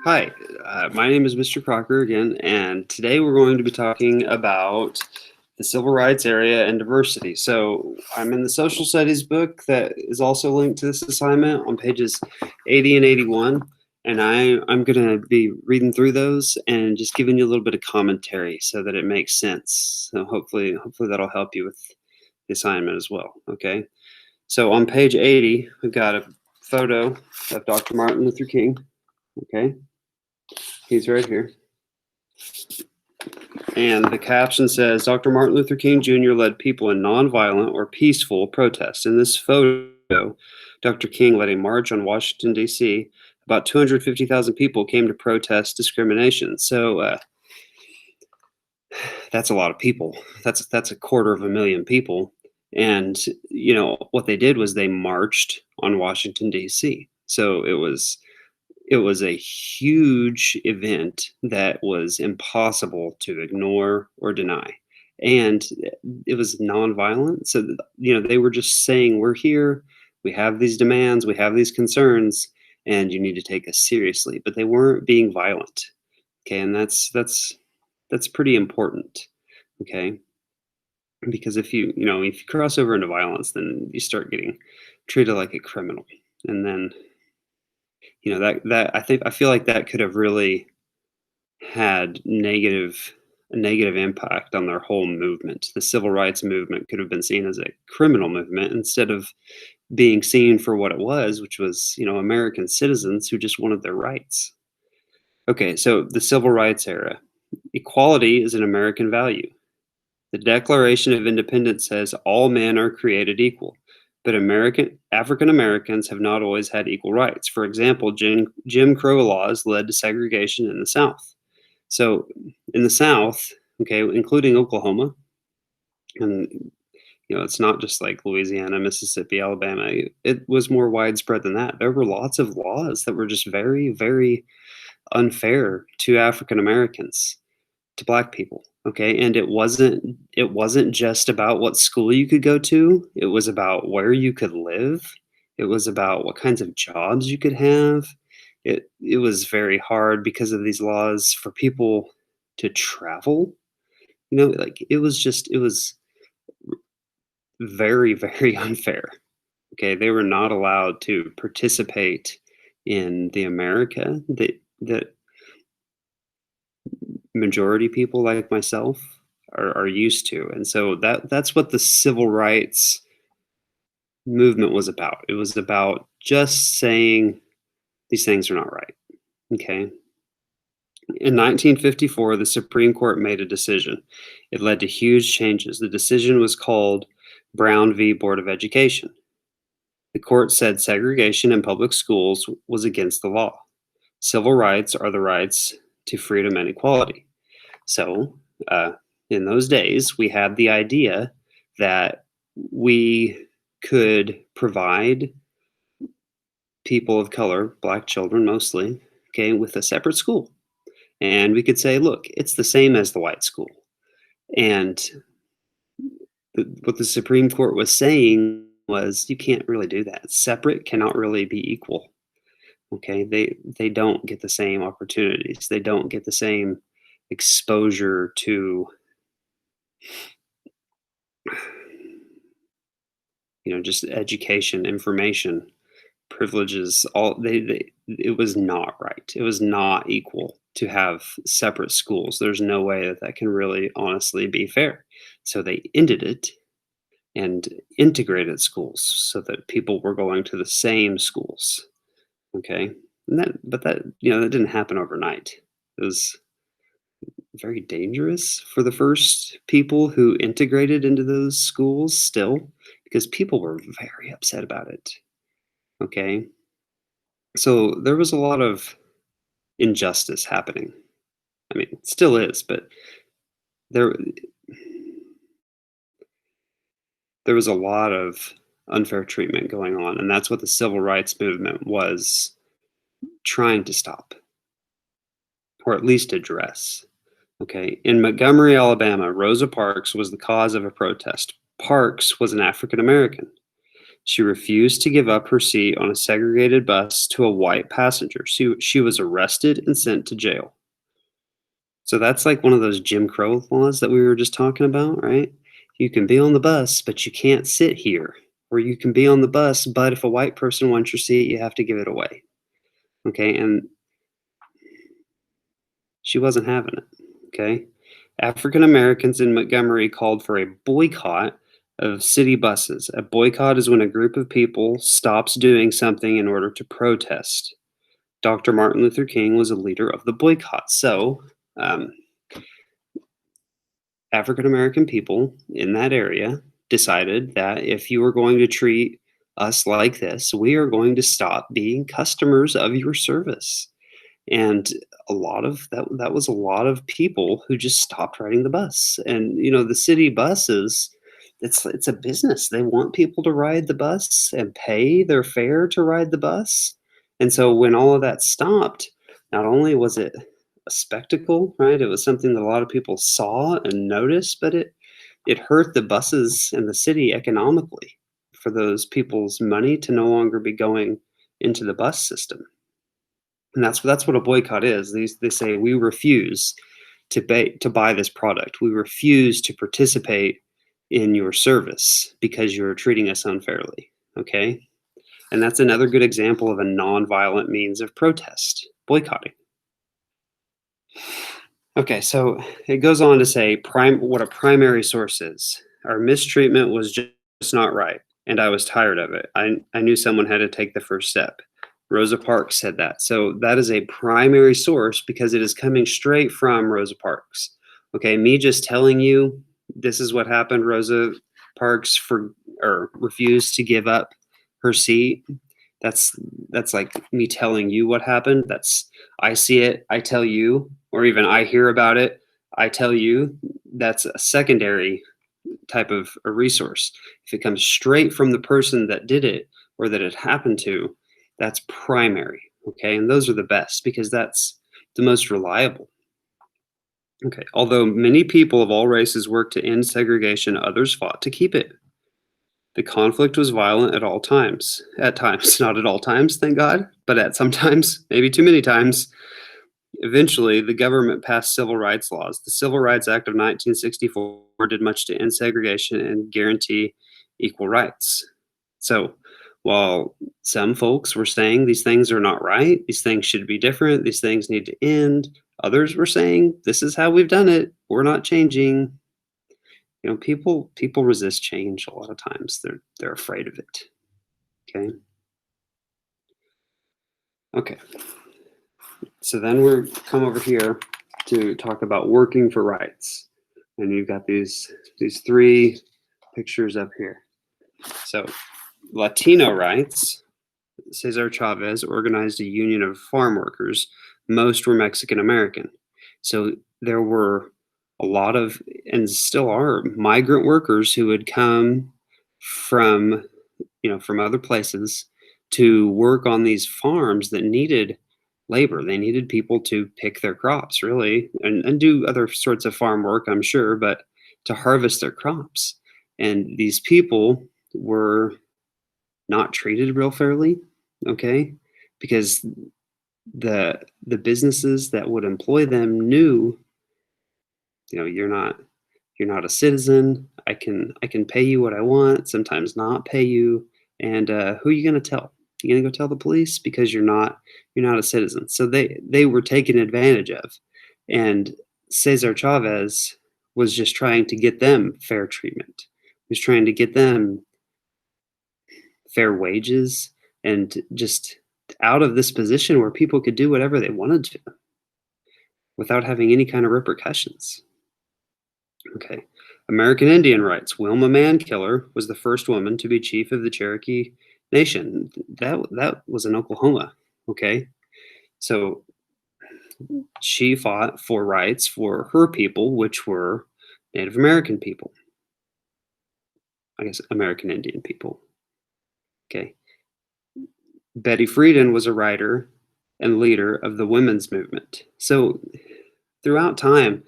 Hi, my name is Mr. Crocker again, and today we're going to be talking about the civil rights area and diversity. So I'm in the social studies book that is also linked to this assignment on pages 80 and 81, and I'm going to be reading through those and just giving you a little bit of commentary so that it makes sense. So hopefully that'll help you with the assignment as well. Okay. So on page 80, we've got a photo of Dr. Martin Luther King. Okay. He's right here. And the caption says, Dr. Martin Luther King Jr. led people in nonviolent or peaceful protests. In this photo, Dr. King led a march on Washington, D.C. About 250,000 people came to protest discrimination. So that's a lot of people. That's 250,000 people. And, what they did was they marched on Washington, D.C. So it was a huge event that was impossible to ignore or deny. And it was nonviolent. So, they were just saying, we're here, we have these demands, we have these concerns, and you need to take us seriously. But they weren't being violent. Okay. And that's pretty important. Okay. Because if you cross over into violence, then you start getting treated like a criminal. And then I feel like that could have really had a negative impact on their whole movement. The civil rights movement could have been seen as a criminal movement instead of being seen for what it was, which was, American citizens who just wanted their rights. Okay, so the civil rights era. Equality is an American value. The Declaration of Independence says all men are created equal, but African Americans have not always had equal rights. For example, Jim Crow laws led to segregation in the South. So in the South, okay, including Oklahoma, and it's not just like Louisiana, Mississippi, Alabama. It was more widespread than that. There were lots of laws that were just very, very unfair to African Americans, to Black people. Okay, and it wasn't just about what school you could go to. It was about where you could live. It was about what kinds of jobs you could have. It was very hard because of these laws for people to travel. Like it was very, very unfair. Okay, they were not allowed to participate in the America that majority people like myself are used to. And so that's what the civil rights movement was about. It was about just saying these things are not right. Okay. In 1954, the Supreme Court made a decision. It led to huge changes. The decision was called Brown v. Board of Education. The court said segregation in public schools was against the law. Civil rights are the rights to freedom and equality. So, in those days, we had the idea that we could provide people of color, Black children mostly, okay, with a separate school. And we could say, look, it's the same as the white school. And what the Supreme Court was saying was, you can't really do that. Separate cannot really be equal. Okay, they don't get the same opportunities. They don't get the same exposure to just education, information, privileges. It was not right. It was not equal to have separate schools. There's no way that can really honestly be fair. So they ended it and integrated schools so that people were going to the same schools. Okay. That didn't happen overnight. It was very dangerous for the first people who integrated into those schools still, because people were very upset about it. Okay. So there was a lot of injustice happening. I mean, it still is, but there there was a lot of unfair treatment going on, and that's what the civil rights movement was trying to stop, or at least address. Okay. In Montgomery, Alabama, Rosa Parks was the cause of a protest. Parks was an African American. She refused to give up her seat on a segregated bus to a white passenger. She was arrested and sent to jail. So that's like one of those Jim Crow laws that we were just talking about, right? You can be on the bus, but you can't sit here. Or you can be on the bus, but if a white person wants your seat, you have to give it away. Okay. And she wasn't having it. Okay. African Americans in Montgomery called for a boycott of city buses. A boycott is when a group of people stops doing something in order to protest. Dr. Martin Luther King was a leader of the boycott. So, um, African American people in that area decided that if you are going to treat us like this, we are going to stop being customers of your service. And a lot of that was a lot of people who just stopped riding the bus. And the city buses, it's a business. They want people to ride the bus and pay their fare to ride the bus. And so when all of that stopped, not only was it a spectacle, right? It was something that a lot of people saw and noticed, but it hurt the buses and the city economically for those people's money to no longer be going into the bus system. And that's what a boycott is. They say we refuse to buy this product. We refuse to participate in your service because you're treating us unfairly. Okay? And that's another good example of a nonviolent means of protest, boycotting. Okay, so it goes on to say what a primary source is. Our mistreatment was just not right, and I was tired of it. I knew someone had to take the first step. Rosa Parks said that. So that is a primary source because it is coming straight from Rosa Parks. Okay, me just telling you this is what happened. Rosa Parks refused to give up her seat. That's like me telling you what happened. That's I see it, I tell you, or even I hear about it, I tell you. That's a secondary type of a resource. If it comes straight from the person that did it or that it happened to, that's primary. Okay, and those are the best because that's the most reliable. Okay, although many people of all races worked to end segregation, others fought to keep it. The conflict was violent at all times. At times, not at all times, thank God, but at some times, maybe too many times. Eventually, the government passed civil rights laws. The Civil Rights Act of 1964 did much to end segregation and guarantee equal rights. So, while some folks were saying these things are not right, these things should be different, these things need to end, others were saying this is how we've done it, we're not changing. People resist change a lot of times. They're afraid of it. Okay. Okay. So then we're come over here to talk about working for rights. And you've got these three pictures up here. So Latino Rights, Cesar Chavez organized a union of farm workers. Most were Mexican American. So there were a lot of, and still are, migrant workers who would come from from other places to work on these farms that needed labor. They needed people to pick their crops, really, and do other sorts of farm work, I'm sure, but to harvest their crops. And these people were not treated real fairly, okay? Because the businesses that would employ them knew, you're not a citizen. I can pay you what I want, sometimes not pay you. And who are you going to tell? You going to go tell the police because you're not a citizen. So they were taken advantage of, and Cesar Chavez was just trying to get them fair treatment. He was trying to get them fair wages and just out of this position where people could do whatever they wanted to without having any kind of repercussions. Okay. American Indian rights. Wilma Mankiller was the first woman to be chief of the Cherokee Nation. That was in Oklahoma. Okay. So she fought for rights for her people, which were Native American people. I guess American Indian people. Okay. Betty Friedan was a writer and leader of the women's movement. So throughout time,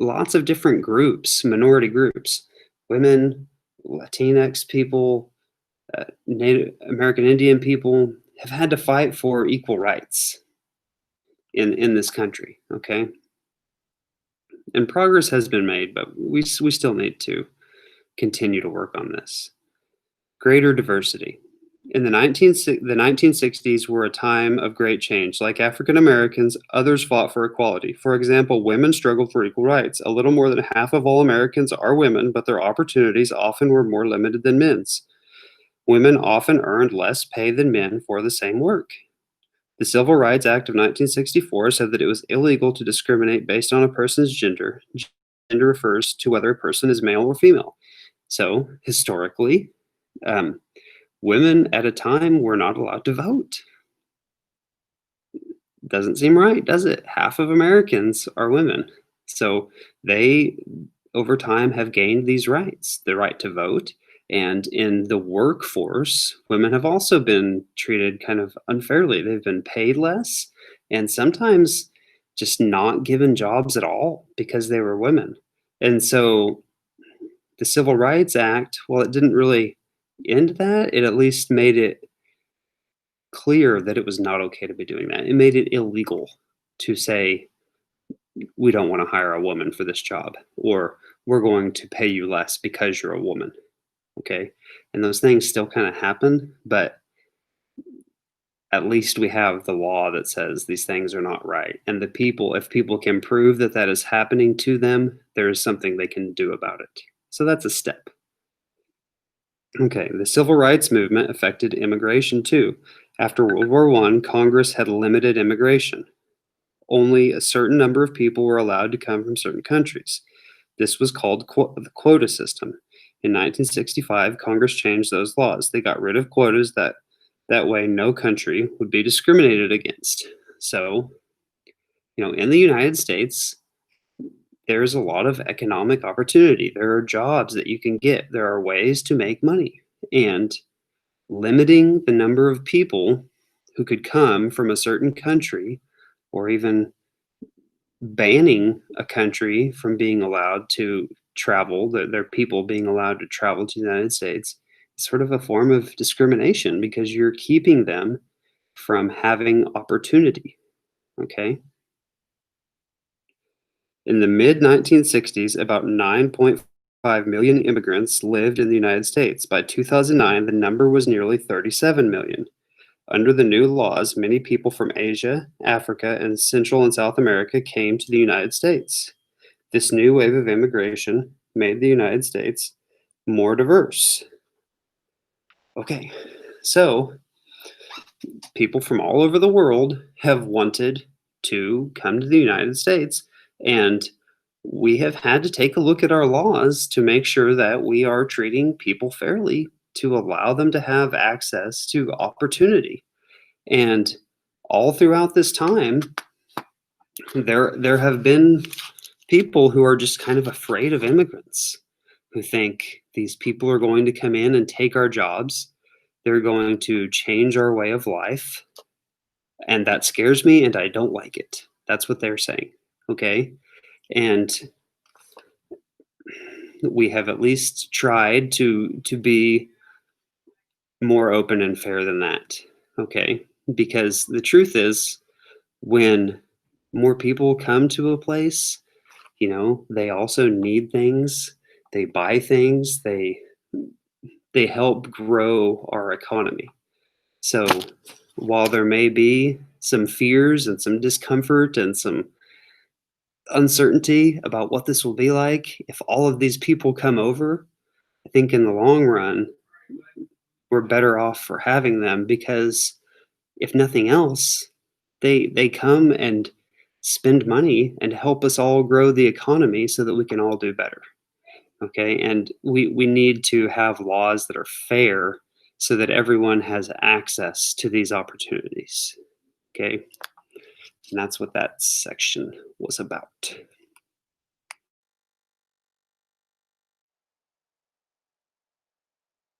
lots of different groups, minority groups, women, Latinx people, Native American Indian people have had to fight for equal rights in this country. Okay, and progress has been made, but we still need to continue to work on this. Greater diversity. In the 1960s were a time of great change. Like African Americans, others fought for equality. For example, women struggled for equal rights. A little more than half of all Americans are women, but their opportunities often were more limited than men's. Women often earned less pay than men for the same work. The Civil Rights Act of 1964 said that it was illegal to discriminate based on a person's gender. Gender refers to whether a person is male or female. So, historically, um, women at a time were not allowed to vote. Doesn't seem right, does it? Half of Americans are women. So they, over time, have gained these rights, the right to vote. And in the workforce, women have also been treated kind of unfairly. They've been paid less and sometimes just not given jobs at all because they were women. And so the Civil Rights Act, while it didn't really end that, it at least made it clear that it was not okay to be doing that. It made it illegal to say, we don't want to hire a woman for this job, or we're going to pay you less because you're a woman. Okay. And those things still kind of happen, but at least we have the law that says these things are not right. And the people, if people can prove that that is happening to them, there is something they can do about it. So that's a step. Okay, the civil rights movement affected immigration too. After World War I, Congress had limited immigration. Only a certain number of people were allowed to come from certain countries. This was called the quota system. In 1965, Congress changed those laws. They got rid of quotas that way no country would be discriminated against. So, in the United States, there's a lot of economic opportunity. There are jobs that you can get. There are ways to make money. And limiting the number of people who could come from a certain country, or even banning a country from being allowed to travel, their people being allowed to travel to the United States, is sort of a form of discrimination because you're keeping them from having opportunity. Okay. In the mid 1960s, about 9.5 million immigrants lived in the United States. By 2009, the number was nearly 37 million. Under the new laws, many people from Asia, Africa, and Central and South America came to the United States. This new wave of immigration made the United States more diverse. Okay, so people from all over the world have wanted to come to the United States, and we have had to take a look at our laws to make sure that we are treating people fairly to allow them to have access to opportunity. And all throughout this time, there have been people who are just kind of afraid of immigrants, who think these people are going to come in and take our jobs. They're going to change our way of life. And that scares me and I don't like it. That's what they're saying. Okay. And we have at least tried to be more open and fair than that. Okay. Because the truth is, when more people come to a place, they also need things. They buy things. They help grow our economy. So while there may be some fears and some discomfort and some uncertainty about what this will be like, if all of these people come over, I think in the long run, we're better off for having them because if nothing else, they come and spend money and help us all grow the economy so that we can all do better. Okay, and we need to have laws that are fair so that everyone has access to these opportunities. Okay, and that's what that section was about.